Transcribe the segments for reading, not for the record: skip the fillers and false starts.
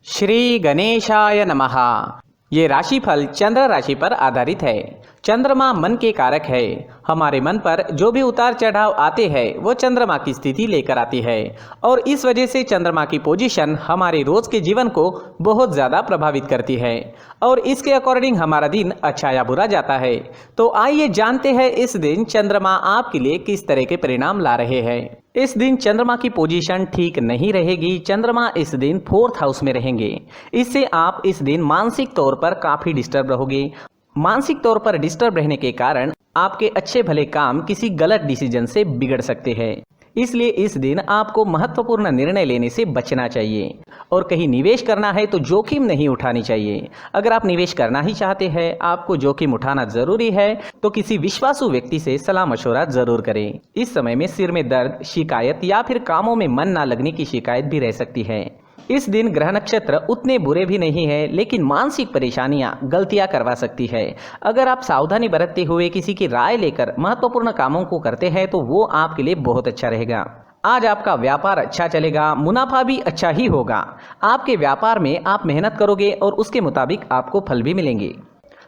श्री गणेशाय नमः। ये राशिफल चंद्र राशि पर आधारित है। चंद्रमा मन के कारक है। हमारे मन पर जो भी उतार चढ़ाव आते हैं वो चंद्रमा की स्थिति लेकर आती है और इस वजह से चंद्रमा की पोजीशन हमारे रोज के जीवन को बहुत ज़्यादा प्रभावित करती है और इसके अकॉर्डिंग हमारा दिन अच्छा या बुरा जाता है। तो आइए जानते हैं इस दिन चंद्रमा आपके लिए किस तरह के परिणाम ला रहे हैं। इस दिन चंद्रमा की पोजीशन ठीक नहीं रहेगी। चंद्रमा इस दिन 4th हाउस में रहेंगे। इससे आप इस दिन मानसिक तौर पर काफ़ी डिस्टर्ब रहोगे। मानसिक तौर पर डिस्टर्ब रहने के कारण आपके अच्छे भले काम किसी गलत डिसीजन से बिगड़ सकते हैं। इसलिए इस दिन आपको महत्वपूर्ण निर्णय लेने से बचना चाहिए और कहीं निवेश करना है तो जोखिम नहीं उठानी चाहिए। अगर आप निवेश करना ही चाहते हैं, आपको जोखिम उठाना जरूरी है तो किसी विश्वासु व्यक्ति से सलाह मशवरा जरूर करें। इस समय में सिर में दर्द, शिकायत या फिर कामों में मन ना लगने की शिकायत भी रह सकती है। इस दिन ग्रह नक्षत्र उतने बुरे भी नहीं है, लेकिन मानसिक परेशानियां गलतियां करवा सकती है। अगर आप सावधानी बरतते हुए किसी की राय लेकर महत्वपूर्ण कामों को करते हैं तो वो आपके लिए बहुत अच्छा रहेगा। आज आपका व्यापार अच्छा चलेगा, मुनाफा भी अच्छा ही होगा। आपके व्यापार में आप मेहनत करोगे और उसके मुताबिक आपको फल भी मिलेंगे।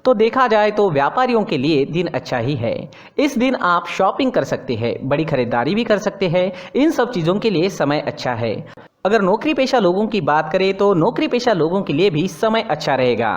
तो देखा जाए तो व्यापारियों के लिए दिन अच्छा ही है। इस दिन आप शॉपिंग कर सकते हैं, बड़ी खरीदारी भी कर सकते हैं। इन सब चीज़ों के लिए समय अच्छा है। अगर नौकरी पेशा लोगों की बात करें तो नौकरी पेशा लोगों के लिए भी समय अच्छा रहेगा।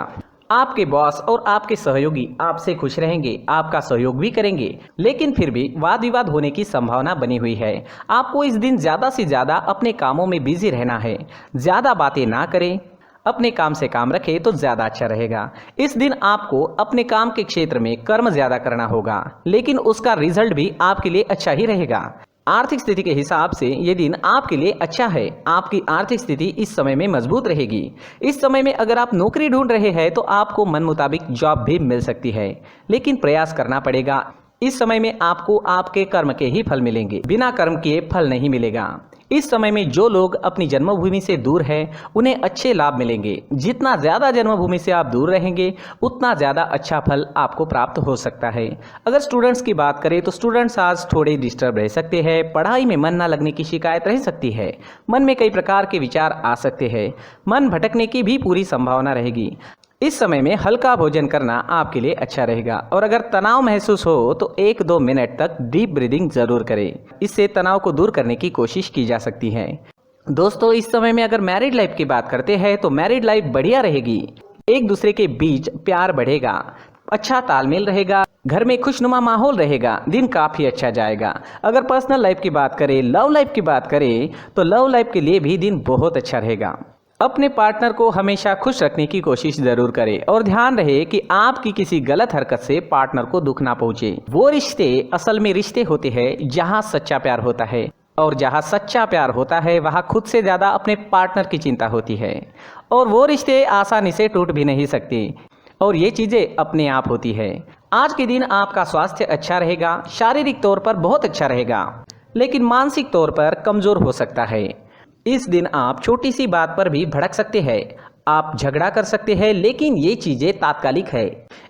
आपके बॉस और आपके सहयोगी आपसे खुश रहेंगे, आपका सहयोग भी करेंगे, लेकिन फिर भी वाद विवाद होने की संभावना बनी हुई है। आपको इस दिन ज़्यादा से ज़्यादा अपने कामों में बिजी रहना है। ज़्यादा बातें ना करें, अपने काम से काम रखें तो ज़्यादा अच्छा रहेगा। इस दिन आपको अपने काम के क्षेत्र में कर्म ज़्यादा करना होगा, लेकिन उसका रिजल्ट भी आपके लिए अच्छा ही रहेगा। आर्थिक स्थिति के हिसाब से ये दिन आपके लिए अच्छा है। आपकी आर्थिक स्थिति इस समय में मजबूत रहेगी। इस समय में अगर आप नौकरी ढूंढ रहे हैं तो आपको मन मुताबिक जॉब भी मिल सकती है, लेकिन प्रयास करना पड़ेगा। इस समय में आपको आपके कर्म के ही फल मिलेंगे, बिना कर्म किए फल नहीं मिलेगा। इस समय में जो लोग अपनी जन्मभूमि से दूर हैं उन्हें अच्छे लाभ मिलेंगे। जितना ज़्यादा जन्मभूमि से आप दूर रहेंगे उतना ज़्यादा अच्छा फल आपको प्राप्त हो सकता है। अगर स्टूडेंट्स की बात करें तो स्टूडेंट्स आज थोड़े डिस्टर्ब रह सकते हैं। पढ़ाई में मन ना लगने की शिकायत रह सकती है। मन में कई प्रकार के विचार आ सकते हैं। मन भटकने की भी पूरी संभावना रहेगी। इस समय में हल्का भोजन करना आपके लिए अच्छा रहेगा और अगर तनाव महसूस हो तो 1-2 मिनट तक डीप ब्रीदिंग जरूर करें। इससे तनाव को दूर करने की कोशिश की जा सकती है। दोस्तों, इस समय में अगर मैरिड लाइफ की बात करते हैं तो मैरिड लाइफ बढ़िया रहेगी। एक दूसरे के बीच प्यार बढ़ेगा, अच्छा तालमेल रहेगा, घर में खुशनुमा माहौल रहेगा। दिन काफ़ी अच्छा जाएगा। अगर पर्सनल लाइफ की बात करें, लव लाइफ की बात करें तो लव लाइफ के लिए भी दिन बहुत अच्छा रहेगा। अपने पार्टनर को हमेशा खुश रखने की कोशिश जरूर करें और ध्यान रहे कि आपकी किसी गलत हरकत से पार्टनर को दुख ना पहुंचे। वो रिश्ते असल में रिश्ते होते हैं जहां सच्चा प्यार होता है और जहां सच्चा प्यार होता है वहां खुद से ज़्यादा अपने पार्टनर की चिंता होती है और वो रिश्ते आसानी से टूट भी नहीं सकते और ये चीज़ें अपने आप होती है। आज के दिन आपका स्वास्थ्य अच्छा रहेगा। शारीरिक तौर पर बहुत अच्छा रहेगा, लेकिन मानसिक तौर पर कमज़ोर हो सकता है। इस दिन आप छोटी सी बात पर भी भड़क सकते हैं। आप झगड़ा कर सकते हैं, लेकिन ये चीज़ें तात्कालिक है।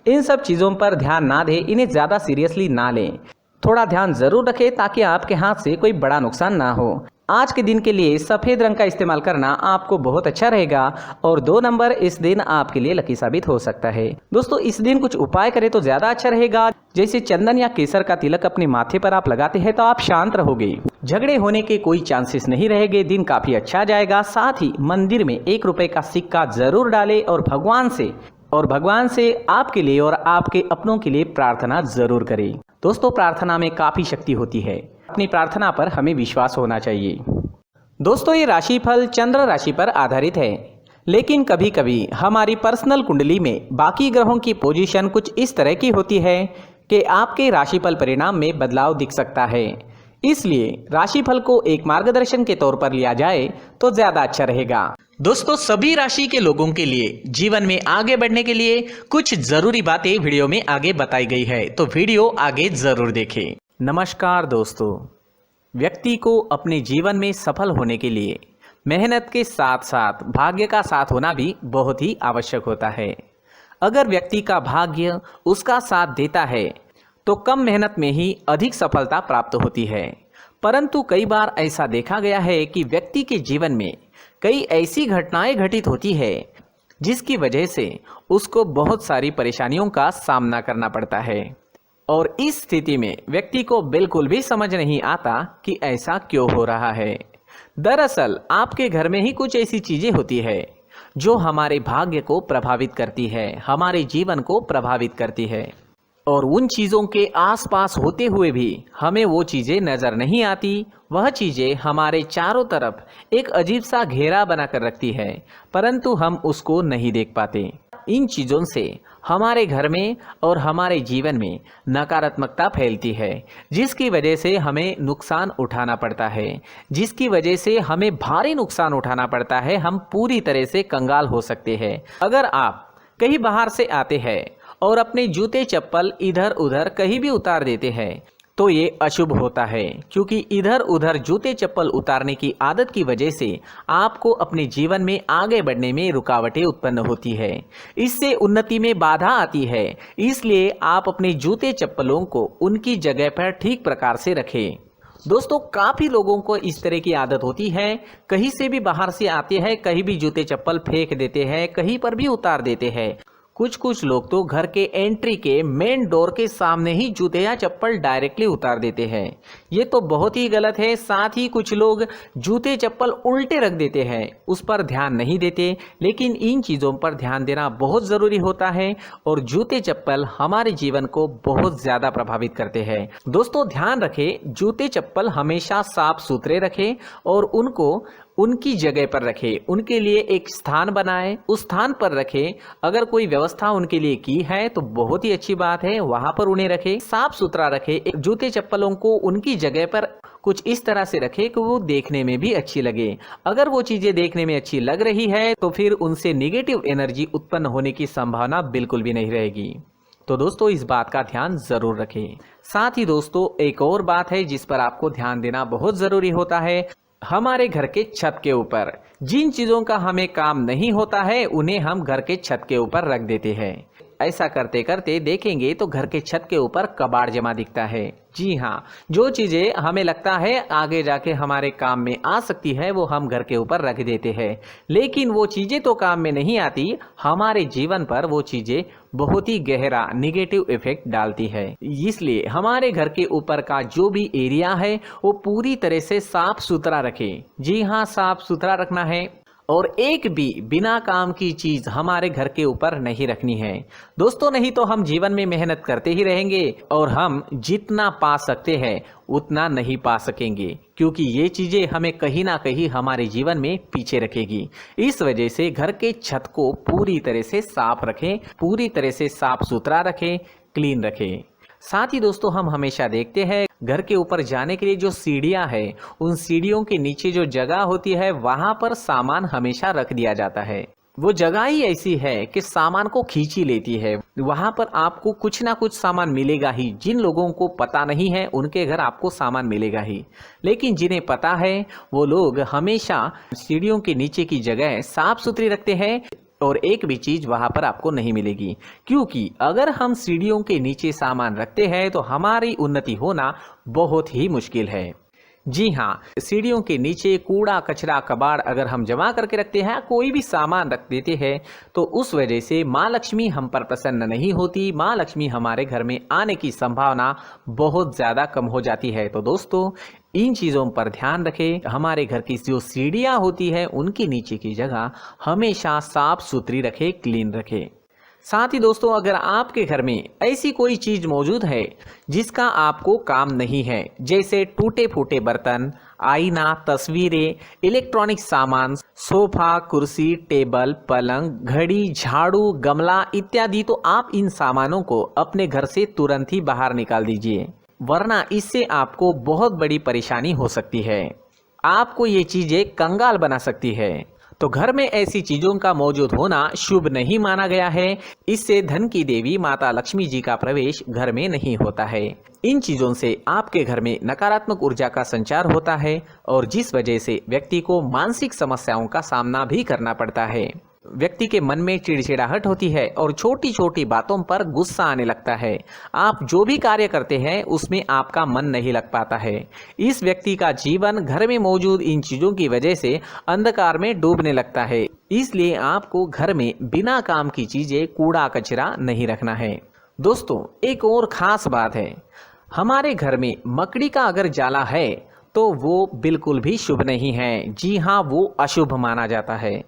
इन सब चीज़ों पर ध्यान ना दें, इन्हें ज़्यादा सीरियसली ना लें। थोड़ा ध्यान ज़रूर रखें ताकि आपके हाथ से कोई बड़ा नुकसान ना हो। आज के दिन के लिए सफ़ेद रंग का इस्तेमाल करना आपको बहुत अच्छा रहेगा और 2 नंबर इस दिन आपके लिए लकी साबित हो सकता है। दोस्तों, इस दिन कुछ उपाय करें तो ज़्यादा अच्छा रहेगा। जैसे चंदन या केसर का तिलक अपने माथे पर आप लगाते हैं तो आप शांत रहोगे। झगड़े होने के कोई चांसेस नहीं रहेंगे। दिन काफ़ी अच्छा जाएगा। साथ ही मंदिर में 1 रुपए का सिक्का जरूर डालें और भगवान से आपके लिए और आपके अपनों के लिए प्रार्थना जरूर करें। दोस्तों, प्रार्थना में काफ़ी शक्ति होती है। अपनी प्रार्थना पर हमें विश्वास होना चाहिए। दोस्तों, ये राशिफल चंद्र राशि पर आधारित है, लेकिन कभी कभी हमारी पर्सनल कुंडली में बाकी ग्रहों की पोजीशन कुछ इस तरह की होती है कि आपके राशिफल परिणाम में बदलाव दिख सकता है। इसलिए राशिफल को एक मार्गदर्शन के तौर पर लिया जाए तो ज़्यादा अच्छा रहेगा। दोस्तों, सभी राशि के लोगों के लिए जीवन में आगे बढ़ने के लिए कुछ ज़रूरी बातें वीडियो में आगे बताई गई है, तो वीडियो आगे ज़रूर देखें। नमस्कार दोस्तों, व्यक्ति को अपने जीवन में सफल होने के लिए मेहनत के साथ साथ भाग्य का साथ होना भी बहुत ही आवश्यक होता है। अगर व्यक्ति का भाग्य उसका साथ देता है तो कम मेहनत में ही अधिक सफलता प्राप्त होती है, परंतु कई बार ऐसा देखा गया है कि व्यक्ति के जीवन में कई ऐसी घटनाएं घटित होती है जिसकी वजह से उसको बहुत सारी परेशानियों का सामना करना पड़ता है और इस स्थिति में व्यक्ति को बिल्कुल भी समझ नहीं आता कि ऐसा क्यों हो रहा है। दरअसल आपके घर में ही कुछ ऐसी चीजें होती है जो हमारे भाग्य को प्रभावित करती है, हमारे जीवन को प्रभावित करती है और उन चीज़ों के आसपास होते हुए भी हमें वो चीज़ें नज़र नहीं आती। वह चीज़ें हमारे चारों तरफ एक अजीब सा घेरा बनाकर रखती है, परंतु हम उसको नहीं देख पाते। इन चीज़ों से हमारे घर में और हमारे जीवन में नकारात्मकता फैलती है, जिसकी वजह से हमें नुकसान उठाना पड़ता है, जिसकी वजह से हमें भारी नुकसान उठाना पड़ता है। हम पूरी तरह से कंगाल हो सकते हैं। अगर आप कहीं बाहर से आते हैं और अपने जूते चप्पल इधर उधर कहीं भी उतार देते हैं तो ये अशुभ होता है, क्योंकि इधर उधर जूते चप्पल उतारने की आदत की वजह से आपको अपने जीवन में आगे बढ़ने में रुकावटें उत्पन्न होती है, इससे उन्नति में बाधा आती है। इसलिए आप अपने जूते चप्पलों को उनकी जगह पर ठीक प्रकार से रखें। दोस्तों, काफ़ी लोगों को इस तरह की आदत होती है, कहीं से भी बाहर से आते हैं, कहीं भी जूते चप्पल फेंक देते हैं, कहीं पर भी उतार देते हैं। कुछ लोग तो घर के एंट्री के मेन डोर के सामने ही जूते या चप्पल डायरेक्टली उतार देते हैं। ये तो बहुत ही गलत है। साथ ही कुछ लोग जूते चप्पल उल्टे रख देते हैं, उस पर ध्यान नहीं देते। लेकिन इन चीज़ों पर ध्यान देना बहुत ज़रूरी होता है और जूते चप्पल हमारे जीवन को बहुत ज़्यादा प्रभावित करते हैं। दोस्तों, ध्यान रखें, जूते चप्पल हमेशा साफ सुथरे रखें और उनको उनकी जगह पर रखें। उनके लिए एक स्थान बनाएं, उस स्थान पर रखें। अगर कोई व्यवस्था उनके लिए की है तो बहुत ही अच्छी बात है, वहां पर उन्हें रखें, साफ सुथरा रखें। जूते चप्पलों को उनकी जगह पर कुछ इस तरह से रखें कि वो देखने में भी अच्छी लगे। अगर वो चीजें देखने में अच्छी लग रही है तो फिर उनसे निगेटिव एनर्जी उत्पन्न होने की संभावना बिल्कुल भी नहीं रहेगी। तो दोस्तों, इस बात का ध्यान जरूर रखें। साथ ही दोस्तों, एक और बात है जिस पर आपको ध्यान देना बहुत जरूरी होता है। हमारे घर के छत के ऊपर जिन चीज़ों का हमें काम नहीं होता है उन्हें हम घर के छत के ऊपर रख देते हैं। ऐसा करते करते देखेंगे तो घर के छत के ऊपर कबाड़ जमा दिखता है। जी हाँ, जो चीज़ें हमें लगता है आगे जाके हमारे काम में आ सकती है वो हम घर के ऊपर रख देते हैं, लेकिन वो चीज़ें तो काम में नहीं आती। हमारे जीवन पर वो चीज़ें बहुत ही गहरा निगेटिव इफेक्ट डालती है। इसलिए हमारे घर के ऊपर का जो भी एरिया है वो पूरी तरह से साफ सुथरा रखें। जी हाँ, साफ सुथरा रखना है और एक भी बिना काम की चीज हमारे घर के ऊपर नहीं रखनी है। दोस्तों, नहीं तो हम जीवन में मेहनत करते ही रहेंगे और हम जितना पा सकते हैं उतना नहीं पा सकेंगे, क्योंकि ये चीजें हमें कहीं ना कहीं हमारे जीवन में पीछे रखेगी। इस वजह से घर के छत को पूरी तरह से साफ रखें, पूरी तरह से साफ सुथरा रखें, क्लीन रखें। साथ ही दोस्तों, हम हमेशा देखते हैं घर के ऊपर जाने के लिए जो सीढ़ियां हैं, उन सीढ़ियों के नीचे जो जगह होती है वहां पर सामान हमेशा रख दिया जाता है। वो जगह ही ऐसी है कि सामान को खींच ही लेती है। वहां पर आपको कुछ ना कुछ सामान मिलेगा ही। जिन लोगों को पता नहीं है उनके घर आपको सामान मिलेगा ही, लेकिन जिन्हें पता है वो लोग हमेशा सीढ़ियों के नीचे की जगह साफ सुथरी रखते हैं और एक भी चीज वहां पर आपको नहीं मिलेगी, क्योंकि अगर हम सीढ़ियों के नीचे सामान रखते हैं तो हमारी उन्नति होना बहुत ही मुश्किल है। जी हाँ, सीढ़ियों के नीचे कूड़ा कचरा कबाड़ अगर हम जमा करके रखते हैं, कोई भी सामान रख देते हैं, तो उस वजह से माँ लक्ष्मी हम पर प्रसन्न नहीं होती। माँ लक्ष्मी हमारे घर में आने की संभावना बहुत ज़्यादा कम हो जाती है। तो दोस्तों, इन चीज़ों पर ध्यान रखें। हमारे घर की जो सीढ़ियाँ होती है उनके नीचे की जगह हमेशा साफ सुथरी रखें, क्लीन रखें। साथ ही दोस्तों, अगर आपके घर में ऐसी कोई चीज मौजूद है जिसका आपको काम नहीं है, जैसे टूटे फूटे बर्तन, आईना, तस्वीरें, इलेक्ट्रॉनिक सामान, सोफा, कुर्सी, टेबल, पलंग, घड़ी, झाड़ू, गमला इत्यादि, तो आप इन सामानों को अपने घर से तुरंत ही बाहर निकाल दीजिए, वरना इससे आपको बहुत बड़ी परेशानी हो सकती है। आपको ये चीजें कंगाल बना सकती है। तो घर में ऐसी चीजों का मौजूद होना शुभ नहीं माना गया है। इससे धन की देवी माता लक्ष्मी जी का प्रवेश घर में नहीं होता है। इन चीजों से आपके घर में नकारात्मक ऊर्जा का संचार होता है और जिस वजह से व्यक्ति को मानसिक समस्याओं का सामना भी करना पड़ता है। व्यक्ति के मन में चिड़चिड़ाहट होती है और छोटी छोटी बातों पर गुस्सा आने लगता है। आप जो भी कार्य करते हैं उसमें आपका मन नहीं लग पाता है। इस व्यक्ति का जीवन घर में मौजूद इन चीज़ों की वजह से अंधकार में डूबने लगता है। इसलिए आपको घर में बिना काम की चीज़ें, कूड़ा कचरा नहीं रखना है। दोस्तों, एक और ख़ास बात है, हमारे घर में मकड़ी का अगर जाला है तो वो बिल्कुल भी शुभ नहीं है। जी हाँ, वो अशुभ माना जाता है।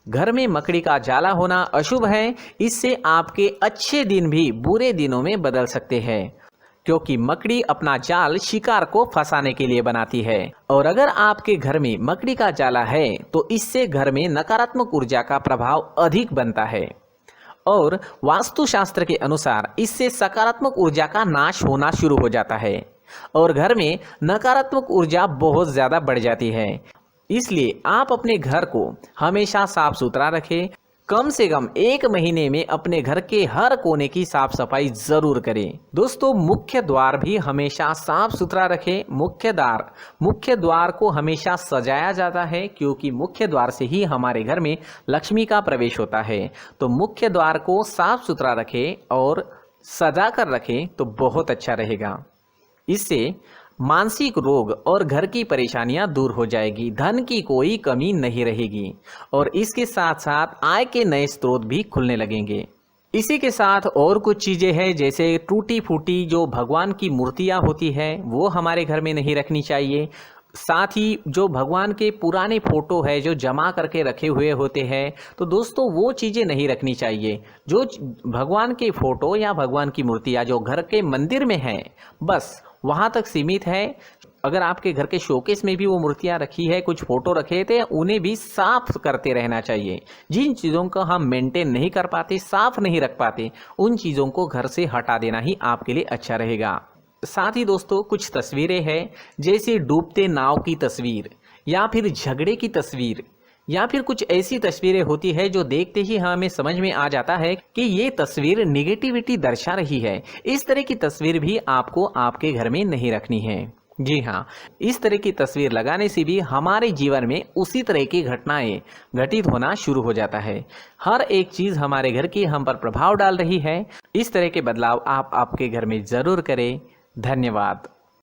घर में मकड़ी का जाला होना अशुभ है। इससे आपके अच्छे दिन भी बुरे दिनों में बदल सकते हैं, क्योंकि मकड़ी अपना जाल शिकार को फंसाने के लिए बनाती है। और अगर आपके घर में मकड़ी का जाला है तो इससे घर में नकारात्मक ऊर्जा का प्रभाव अधिक बनता है और वास्तुशास्त्र के अनुसार इससे सकारात्मक ऊर्जा का नाश होना शुरू हो जाता है और घर में नकारात्मक ऊर्जा बहुत ज़्यादा बढ़ जाती है। इसलिए आप अपने घर को हमेशा साफ सुथरा रखें। कम से कम 1 महीने में अपने घर के हर कोने की साफ सफाई जरूर करें। दोस्तों, मुख्य द्वार भी हमेशा साफ सुथरा रखें। मुख्य द्वार को हमेशा सजाया जाता है, क्योंकि मुख्य द्वार से ही हमारे घर में लक्ष्मी का प्रवेश होता है। तो मुख्य द्वार को साफ सुथरा रखें और सजा कर रखें तो बहुत अच्छा रहेगा। इससे मानसिक रोग और घर की परेशानियां दूर हो जाएगी, धन की कोई कमी नहीं रहेगी और इसके साथ साथ आय के नए स्रोत भी खुलने लगेंगे। इसी के साथ और कुछ चीज़ें हैं, जैसे टूटी फूटी जो भगवान की मूर्तियां होती है वो हमारे घर में नहीं रखनी चाहिए। साथ ही जो भगवान के पुराने फोटो है जो जमा करके रखे हुए होते हैं, तो दोस्तों वो चीज़ें नहीं रखनी चाहिए। जो भगवान के फोटो या भगवान की मूर्तियाँ जो घर के मंदिर में हैं, बस वहाँ तक सीमित है। अगर आपके घर के शोकेस में भी वो मूर्तियाँ रखी है, कुछ फोटो रखे थे, उन्हें भी साफ करते रहना चाहिए। जिन चीज़ों को हम मेंटेन नहीं कर पाते, साफ नहीं रख पाते, उन चीज़ों को घर से हटा देना ही आपके लिए अच्छा रहेगा। साथ ही दोस्तों, कुछ तस्वीरें हैं, जैसे डूबते नाव की तस्वीर या फिर झगड़े की तस्वीर या फिर कुछ ऐसी तस्वीरें होती है जो देखते ही हमें समझ में आ जाता है कि ये तस्वीर निगेटिविटी दर्शा रही है। इस तरह की तस्वीर भी आपको आपके घर में नहीं रखनी है। जी हाँ, इस तरह की तस्वीर लगाने से भी हमारे जीवन में उसी तरह की घटनाएं घटित होना शुरू हो जाता है। हर एक चीज़ हमारे घर की हम पर प्रभाव डाल रही है। इस तरह के बदलाव आप आपके घर में ज़रूर करें। धन्यवाद।